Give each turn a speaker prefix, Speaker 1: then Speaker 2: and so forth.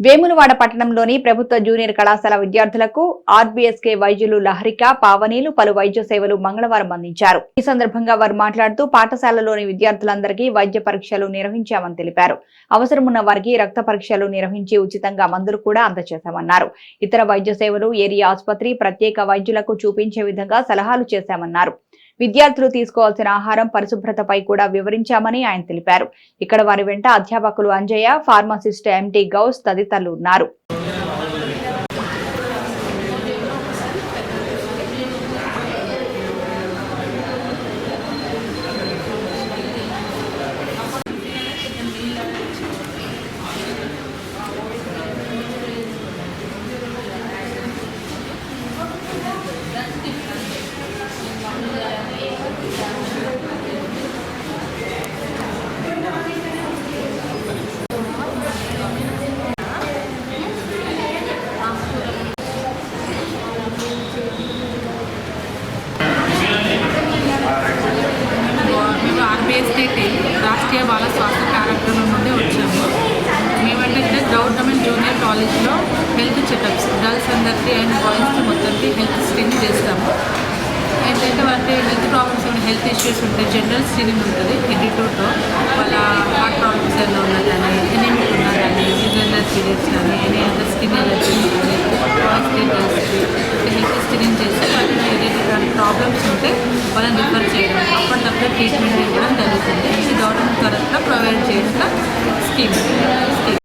Speaker 1: వేములవాడ పట్టణంలోని ప్రభుత్వ జూనియర్ కళాశాల విద్యార్థులకు ఆర్బీఎస్కే వైద్యులు లహరిక పావనీలు పలు వైద్య సేవలు మంగళవారం అందించారు. ఈ సందర్భంగా వారు మాట్లాడుతూ పాఠశాలలోని విద్యార్థులందరికీ వైద్య పరీక్షలు నిర్వహించామని తెలిపారు. అవసరమున్న వారికి రక్త పరీక్షలు నిర్వహించి ఉచితంగా మందులు కూడా అందజేశామన్నారు. ఇతర వైద్య సేవలు ఏరియా ఆసుపత్రి ప్రత్యేక వైద్యులకు చూపించే విధంగా సలహాలు చేశామన్నారు. విద్యార్థులు తీసుకోవాల్సిన ఆహారం పరిశుభ్రతపై కూడా వివరించామని ఆయన తెలిపారు. ఇక్కడ వారి వెంట అధ్యాపకులు అంజయ్య, ఫార్మసిస్ట్ ఎంటీ గౌస్ తదితరులు ఉన్నారు.
Speaker 2: రాష్ట్రీయ బాల స్వాస్థ్య కార్యక్రమం నుండి వచ్చాము. మేమంటే గవర్నమెంట్ జూనియర్ కాలేజ్లో హెల్త్ చెకప్స్ గర్ల్స్ అందరికీ అండ్ బాయ్స్కి మొత్తానికి హెల్త్ స్క్రీనింగ్ చేస్తాము. ఏంటంటే వాళ్ళకి హెల్త్ ప్రాబ్లమ్స్ ఏమైనా హెల్త్ ఇష్యూస్ ఉంటే జనరల్ స్క్రీనింగ్ ఉంటుంది. హెడ్ టు టో వాళ్ళ హార్ట్ ప్రాబ్లమ్స్ ఏమైనా ఉన్నా కానీ ఎనీమిక్ ఉన్నా కానీ ఇర్రెగ్యులర్ పీరియడ్స్ కానీ ఎనీ అదర్ స్కిన్ ఎలర్జీ బాయ్స్కి గర్ల్స్కి హెల్త్ స్క్రీనింగ్ చేసి వాళ్ళకి ఏదైతే ప్రాబ్లమ్స్ ఉంటే వాళ్ళని రిఫర్ చేయడం అప్పటికప్పుడు ట్రీట్మెంట్ ఇవ్వడం జరుగుతుంది. ఇది గవర్నమెంట్ తరఫున ప్రొవైడ్ చేసిన స్కీమ్.